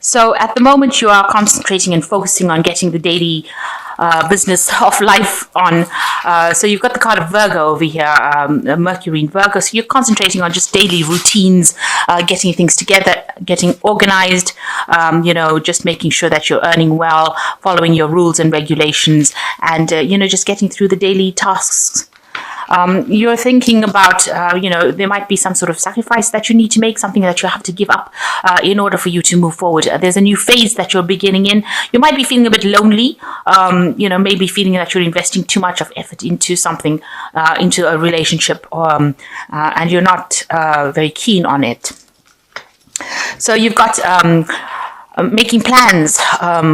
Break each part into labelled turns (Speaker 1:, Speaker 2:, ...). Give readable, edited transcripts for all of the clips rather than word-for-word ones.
Speaker 1: So at the moment, you are concentrating and focusing on getting the daily business of life on. So you've got the card of Virgo over here, Mercury in Virgo. So you're concentrating on just daily routines, getting things together, getting organized, just making sure that you're earning well, following your rules and regulations, and, just getting through the daily tasks. You're thinking about, there might be some sort of sacrifice that you need to make, something that you have to give up in order for you to move forward. There's a new phase that you're beginning in. You might be feeling a bit lonely, maybe feeling that you're investing too much of effort into something, into a relationship, and you're not very keen on it. So you've got making plans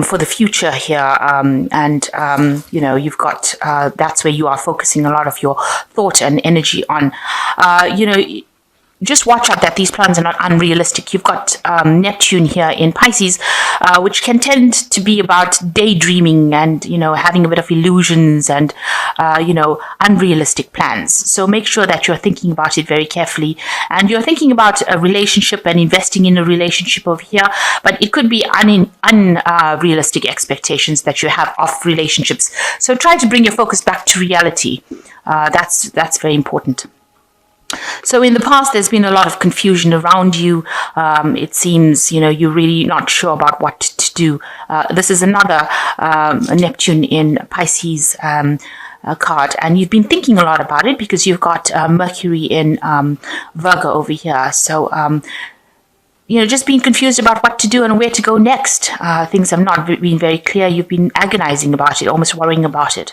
Speaker 1: for the future here, you've got that's where you are focusing a lot of your thought and energy on. Just watch out that these plans are not unrealistic. You've got Neptune here in Pisces, which can tend to be about daydreaming and, having a bit of illusions and, unrealistic plans. So make sure that you're thinking about it very carefully. And you're thinking about a relationship and investing in a relationship over here, but it could be unrealistic expectations that you have of relationships. So try to bring your focus back to reality. That's very important. So in the past, there's been a lot of confusion around you. It seems, you're really not sure about what to do. This is another Neptune in Pisces card, and you've been thinking a lot about it because you've got Mercury in Virgo over here. So, just being confused about what to do and where to go next. Things have not been very clear. You've been agonizing about it, almost worrying about it.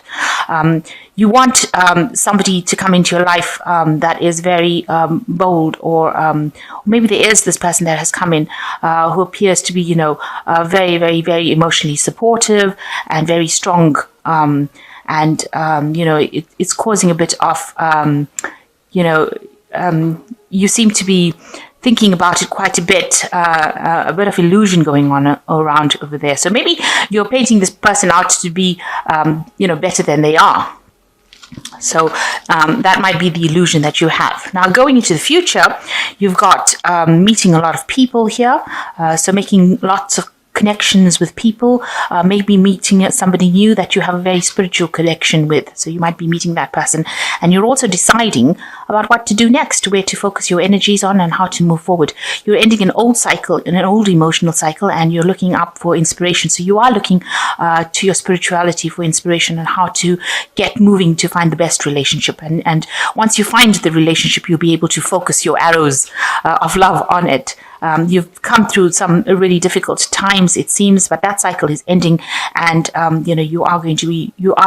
Speaker 1: You want somebody to come into your life that is very bold, or maybe there is this person that has come in who appears to be, very, very, very emotionally supportive and very strong. It's causing a bit of, you seem to be thinking about it quite a bit of illusion going on around over there. So maybe you're painting this person out to be, better than they are. So that might be the illusion that you have. Now, going into the future, you've got meeting a lot of people here. So making lots of connections with people, maybe meeting somebody new that you have a very spiritual connection with. So you might be meeting that person, and you're also deciding about what to do next, where to focus your energies on, and how to move forward. You're ending an old cycle, an old emotional cycle, and you're looking up for inspiration. So you are looking to your spirituality for inspiration on how to get moving to find the best relationship. And once you find the relationship, you'll be able to focus your arrows of love on it. You've come through some really difficult times, it seems, but that cycle is ending, and you are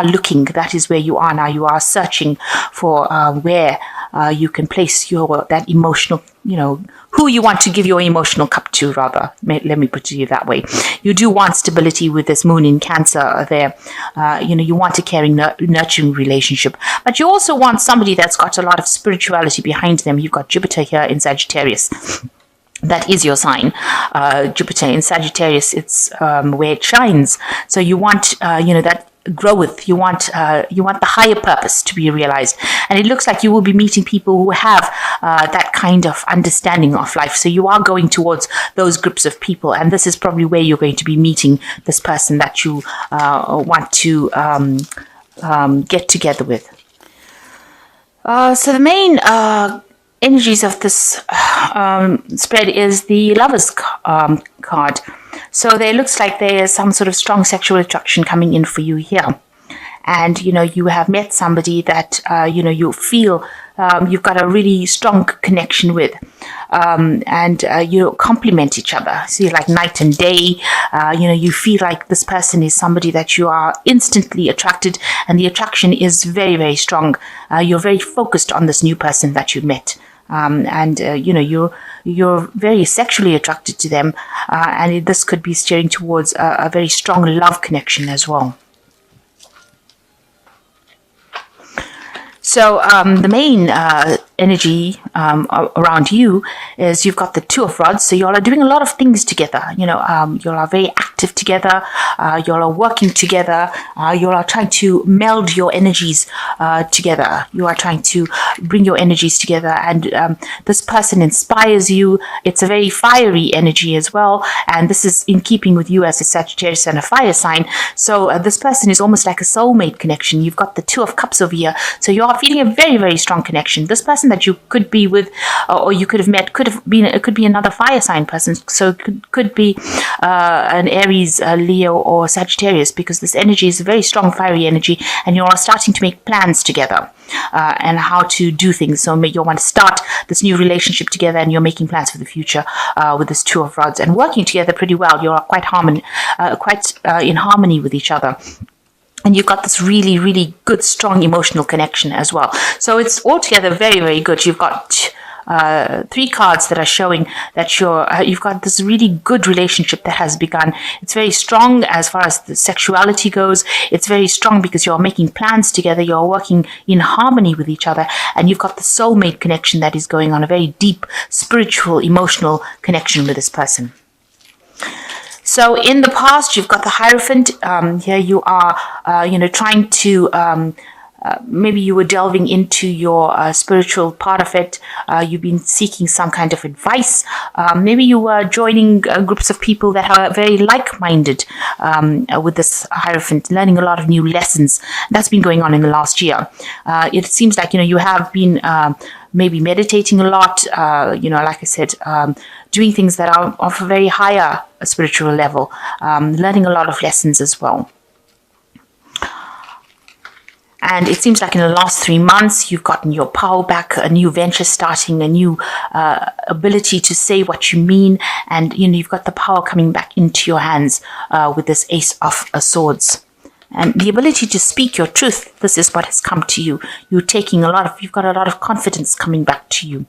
Speaker 1: looking. That is where you are now. You are searching for where you can place that emotional, who you want to give your emotional cup to, rather. Let me put it that way. You do want stability with this moon in Cancer there. You want a caring, nurturing relationship, but you also want somebody that's got a lot of spirituality behind them. You've got Jupiter here in Sagittarius. That is your sign. Jupiter in Sagittarius, it's where it shines. So you want, that growth. You want the higher purpose to be realized. And it looks like you will be meeting people who have that kind of understanding of life. So you are going towards those groups of people. And this is probably where you're going to be meeting this person that you want to get together with. So the main energies of this spread is the Lovers card. So there looks like there is some sort of strong sexual attraction coming in for you here. And, you have met somebody that, you feel you've got a really strong connection with. And you complement each other. So you're like night and day. You feel like this person is somebody that you are instantly attracted, and the attraction is very, very strong. You're very focused on this new person that you've met. You're very sexually attracted to them, and this could be steering towards a very strong love connection as well. So the main energy around you is you've got the Two of Rods. So you all are doing a lot of things together. You all are very active active together. You all are working together. You all are trying to meld your energies together. You are trying to bring your energies together, and this person inspires you. It's a very fiery energy as well, and this is in keeping with you as a Sagittarius and a fire sign. So this person is almost like a soulmate connection. You've got the Two of Cups over here, so you are feeling a very, very strong connection. This person that you could be with, or you could have met, it could be another fire sign person. So it could be an Aries, Leo, or Sagittarius, because this energy is a very strong fiery energy, and you are starting to make plans together and how to do things. So you want to start this new relationship together, and you're making plans for the future with this Two of Rods and working together pretty well. You are quite in harmony with each other. And you've got this really, really good, strong emotional connection as well. So it's altogether very, very good. You've got 3 cards that are showing that you've got this really good relationship that has begun. It's very strong as far as the sexuality goes. It's very strong because you're making plans together. You're working in harmony with each other, and you've got the soulmate connection that is going on, a very deep spiritual, emotional connection with this person. So in the past, you've got the Hierophant. Here you are, trying to, maybe you were delving into your spiritual part of it. You've been seeking some kind of advice. Maybe you were joining groups of people that are very like-minded with this Hierophant, learning a lot of new lessons. That's been going on in the last year. It seems like, you have been maybe meditating a lot, like I said, doing things that are of a very higher spiritual level, learning a lot of lessons as well. And it seems like in the last 3 months, you've gotten your power back, a new venture starting, a new ability to say what you mean. And, you've got the power coming back into your hands with this Ace of Swords. And the ability to speak your truth, this is what has come to you. You've got a lot of confidence coming back to you.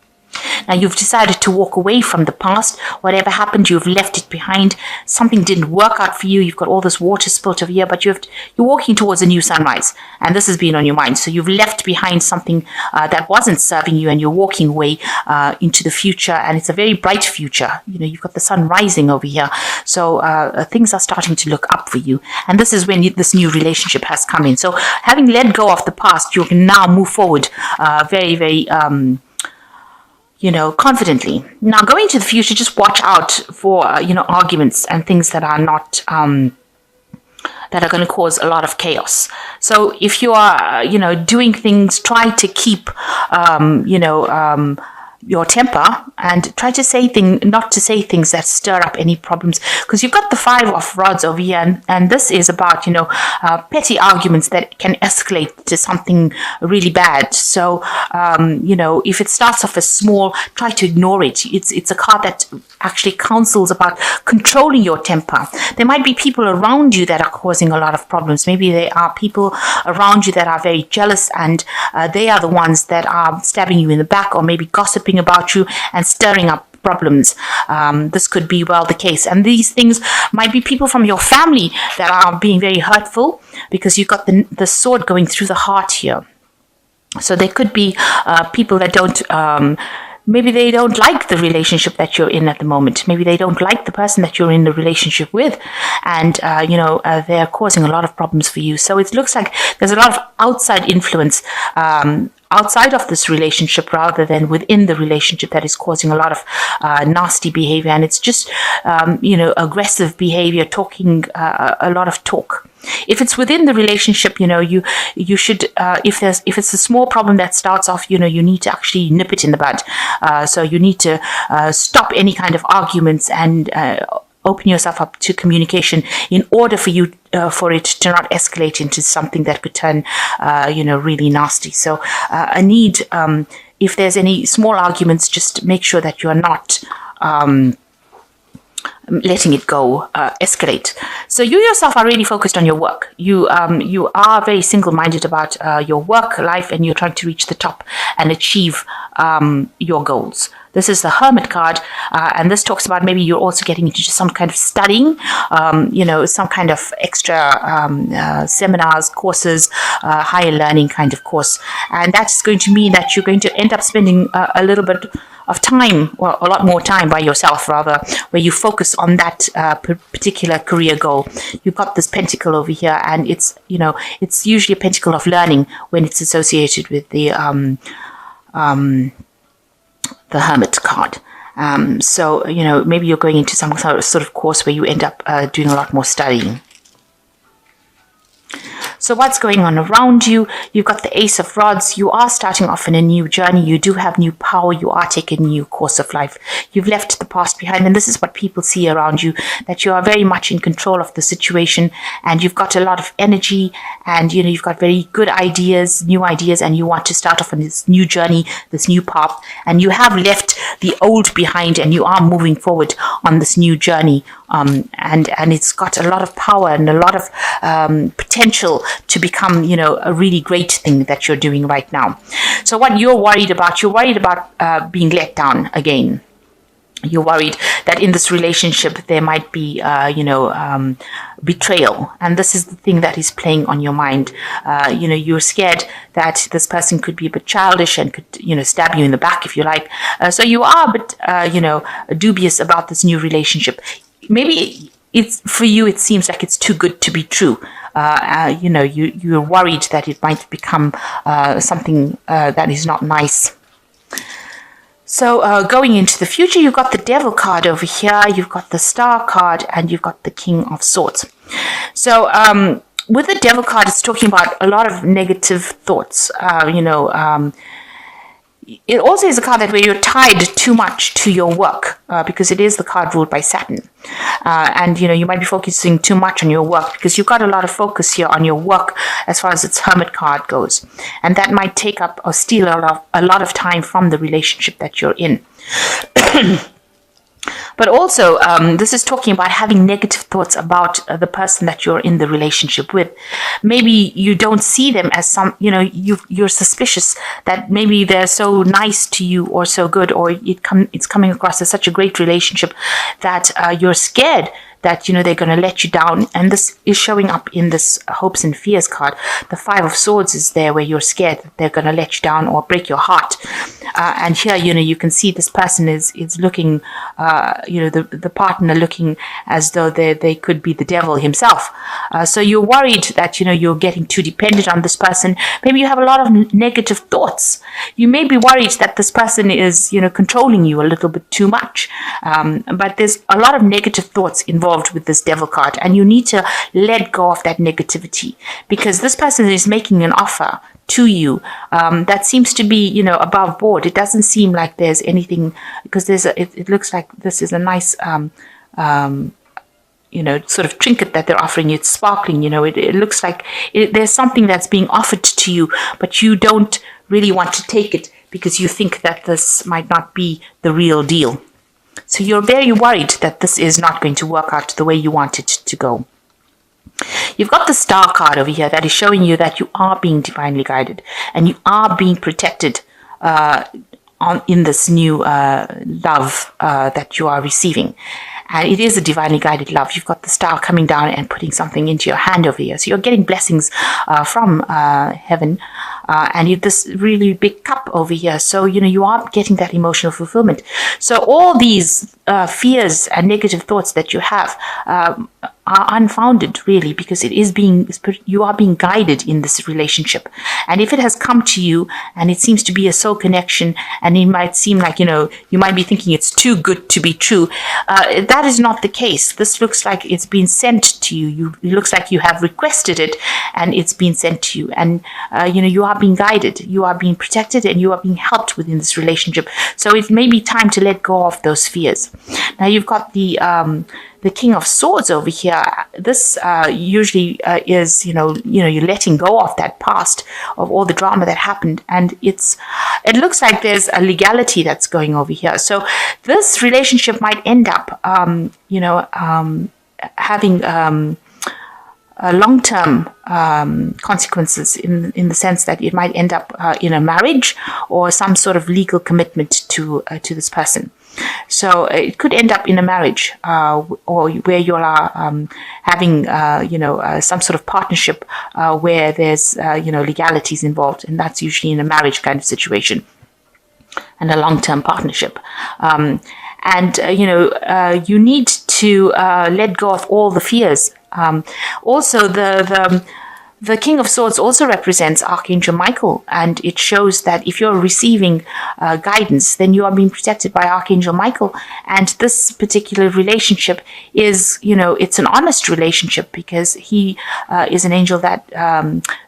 Speaker 1: Now you've decided to walk away from the past. Whatever happened, you've left it behind. Something didn't work out for you. You've got all this water spilt over here, but you're walking towards a new sunrise. And this has been on your mind. So you've left behind something that wasn't serving you, and you're walking away into the future. And it's a very bright future. You've got the sun rising over here. So things are starting to look up for you. And this is when this new relationship has come in. So having let go of the past, you can now move forward very, very confidently. Now, going to the future, just watch out for, arguments and things that are not, that are going to cause a lot of chaos. So if you are, doing things, try to keep, your temper, and try to not to say things that stir up any problems, because you've got the Five of Rods over here, and this is about petty arguments that can escalate to something really bad. So if it starts off as small, try to ignore it. It's a card that actually counsels about controlling your temper. There might be people around you that are causing a lot of problems. Maybe there are people around you that are very jealous, and they are the ones that are stabbing you in the back, or maybe gossiping about you and stirring up problems. This could be the case. And these things might be people from your family that are being very hurtful, because you've got the sword going through the heart here. So there could be people that don't maybe they don't like the relationship that you're in at the moment. Maybe they don't like the person that you're in the relationship with. And, they're causing a lot of problems for you. So it looks like there's a lot of outside influence outside of this relationship rather than within the relationship that is causing a lot of nasty behavior. And it's just, aggressive behavior, talking, a lot of talk. If it's within the relationship, you should, if it's a small problem that starts off, you need to actually nip it in the bud. So you need to stop any kind of arguments and open yourself up to communication in order for you for it to not escalate into something that could turn really nasty. So I need, if there's any small arguments, just make sure that you're not letting it go escalate. So you yourself are really focused on your work. You are very single-minded about your work life, and you're trying to reach the top and achieve your goals. This is the Hermit card, and this talks about maybe you're also getting into some kind of studying, some kind of extra seminars, courses, higher learning kind of course. And that's going to mean that you're going to end up spending a little bit of time, or a lot more time by yourself, rather, where you focus on that particular career goal. You've got this pentacle over here, and it's usually a pentacle of learning when it's associated with the Hermit card. So maybe you're going into some sort of course where you end up doing a lot more studying. So what's going on around you? You've got the Ace of Rods. You are starting off in a new journey. You do have new power. You are taking a new course of life. You've left the past behind, and this is what people see around you, that you are very much in control of the situation, and you've got a lot of energy, and you've got very good ideas, new ideas, and you want to start off on this new journey, this new path, and you have left the old behind, and you are moving forward on this new journey. And it's got a lot of power and a lot of potential to become, a really great thing that you're doing right now. So what you're worried about being let down again. You're worried that in this relationship there might be, betrayal. And this is the thing that is playing on your mind. You're scared that this person could be a bit childish and could, stab you in the back if you like. So you are a bit, dubious about this new relationship. Maybe it's for you, it seems like it's too good to be true. You're worried that it might become something that is not nice. So going into the future, you've got the Devil card over here, you've got the Star card, and you've got the King of Swords. So with the Devil card, it's talking about a lot of negative thoughts. It also is a card that where you're tied too much to your work because it is the card ruled by Saturn. And you might be focusing too much on your work because you've got a lot of focus here on your work as far as its Hermit card goes. And that might take up or steal a lot of time from the relationship that you're in. But also, this is talking about having negative thoughts about the person that you're in the relationship with. Maybe you don't see them as you're suspicious that maybe they're so nice to you or so good, or it's coming across as such a great relationship that you're scared that they're going to let you down. And this is showing up in this Hopes and Fears card. The Five of Swords is there where you're scared that they're going to let you down or break your heart. And here you can see this person is looking the partner looking as though they could be the devil himself. So you're worried that you're getting too dependent on this person. Maybe you have a lot of negative thoughts. You may be worried that this person is controlling you a little bit too much. But there's a lot of negative thoughts involved with this Devil card, and you need to let go of that negativity because this person is making an offer to you that seems to be above board. It doesn't seem like there's anything, because it looks like this is a nice sort of trinket that they're offering you. It's sparkling. It looks like there's something that's being offered to you, but you don't really want to take it because you think that this might not be the real deal. So you're very worried that this is not going to work out the way you want it to go. You've got the Star card over here that is showing you that you are being divinely guided and you are being protected in this new love that you are receiving. And it is a divinely guided love. You've got the Star coming down and putting something into your hand over here. So you're getting blessings from heaven. And you have this really big cup over here. So, you are getting that emotional fulfillment. So all these fears and negative thoughts that you have are unfounded, really, because you are being guided in this relationship. And if it has come to you and it seems to be a soul connection, and it might seem like, you might be thinking it's too good to be true, that is not the case. This looks like it's been sent to you. It looks like you have requested it and it's been sent to you. And, you are being guided, you are being protected, and you are being helped within this relationship. So it may be time to let go of those fears. Now you've got the King of Swords over here. This usually is, you're letting go of that past, of all the drama that happened, and it looks like there's a legality that's going over here. So this relationship might end up, having long-term consequences in the sense that it might end up in a marriage or some sort of legal commitment to this person. So it could end up in a marriage or where you are having some sort of partnership where there's legalities involved, and that's usually in a marriage kind of situation. and a long-term partnership. You need to let go of all the fears. Also, the King of Swords also represents Archangel Michael, and it shows that if you're receiving guidance, then you are being protected by Archangel Michael. And this particular relationship is, it's an honest relationship, because he is an angel that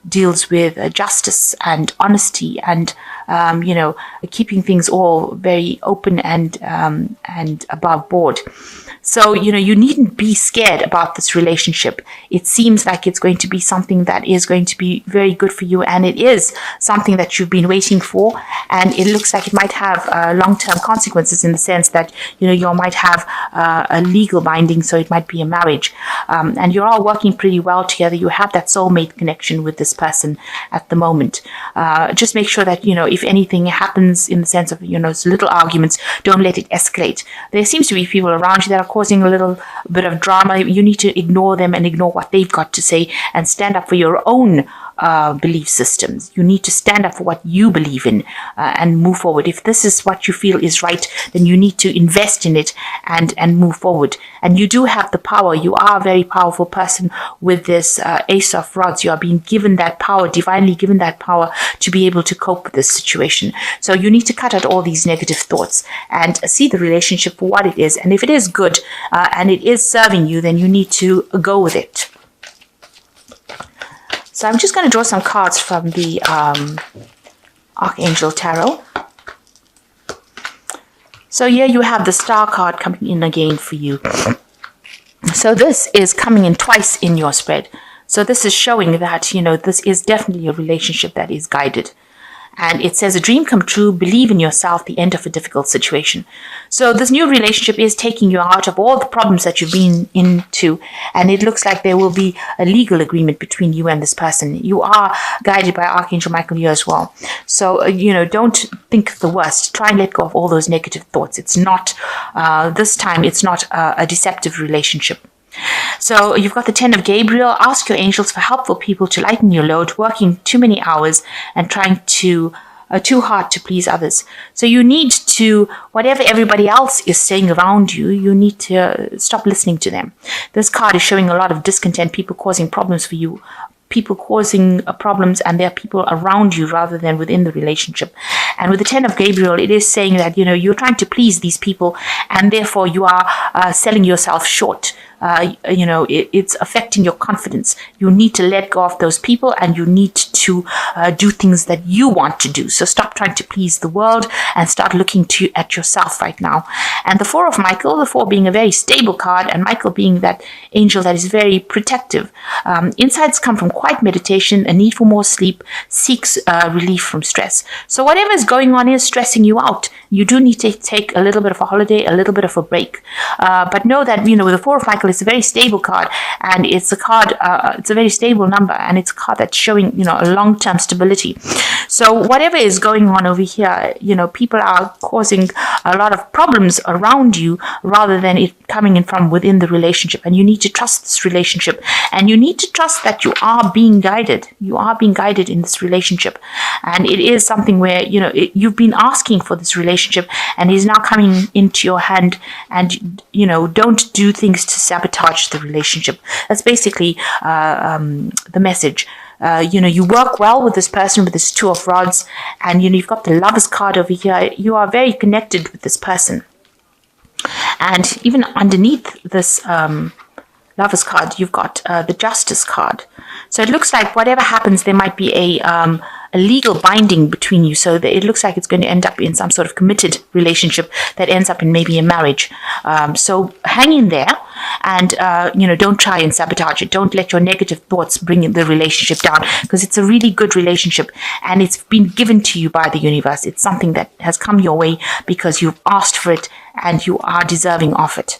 Speaker 1: deals with justice and honesty and, keeping things all very open and above board. So, you needn't be scared about this relationship. It seems like it's going to be something that is going to be very good for you, and it is something that you've been waiting for, and it looks like it might have long-term consequences, in the sense that, you might have a legal binding, so it might be a marriage. And you're all working pretty well together. You have that soulmate connection with this person at the moment. Just make sure that, if anything happens in the sense of, little arguments, don't let it escalate. There seems to be people around you that are causing a little bit of drama. You need to ignore them and ignore what they've got to say, and stand up for your own belief systems. You need to stand up for what you believe in and move forward. If this is what you feel is right, then you need to invest in it and move forward. And you do have the power. You are a very powerful person with this Ace of Rods. You are being given that power, divinely given that power, to be able to cope with this situation. So you need to cut out all these negative thoughts and see the relationship for what it is. And if it is good and it is serving you, then you need to go with it. So I'm just going to draw some cards from the Archangel Tarot. So here you have the Star card coming in again for you. So this is coming in twice in your spread. So this is showing that, this is definitely a relationship that is guided. And it says, a dream come true, believe in yourself, the end of a difficult situation. So this new relationship is taking you out of all the problems that you've been into. And it looks like there will be a legal agreement between you and this person. You are guided by Archangel Michael here as well. So, don't think the worst. Try and let go of all those negative thoughts. It's not, this time, it's not a deceptive relationship. So you've got the 10 of Gabriel. Ask your angels for helpful people to lighten your load, working too many hours and trying too hard to please others. So you need to, whatever everybody else is saying around you, you need to stop listening to them. This card is showing a lot of discontent, people causing problems for you, people causing problems, and there are people around you rather than within the relationship. And with the 10 of Gabriel, it is saying that, you're trying to please these people, and therefore you are selling yourself short. It's affecting your confidence. You need to let go of those people, and you need to do things that you want to do. So stop trying to please the world and start looking at yourself right now. And the 4 of Michael, the 4 being a very stable card, and Michael being that angel that is very protective. Insights come from quiet meditation, a need for more sleep, seeks relief from stress. So whatever is going on is stressing you out. You do need to take a little bit of a holiday, a little bit of a break. But know that, with the 4 of Michael, it's a very stable card, and it's a card, it's a very stable number, and it's a card that's showing, a long-term stability. So whatever is going on over here, people are causing a lot of problems around you rather than it coming in from within the relationship. And you need to trust this relationship, and you need to trust that you are being guided. You are being guided in this relationship, and it is something where, you've been asking for this relationship, and it is now coming into your hand. And, don't do things to sabotage the relationship. That's basically the message. You work well with this person, with this 2 of Rods, and you've got the Lovers card over here. You are very connected with this person, and even underneath this Lovers card, you've got the Justice card. So it looks like whatever happens, there might be a legal binding between you. So that it looks like it's going to end up in some sort of committed relationship that ends up in maybe a marriage. So hang in there, and don't try and sabotage it. Don't let your negative thoughts bring the relationship down, because it's a really good relationship, and it's been given to you by the universe. It's something that has come your way because you've asked for it, and you are deserving of it.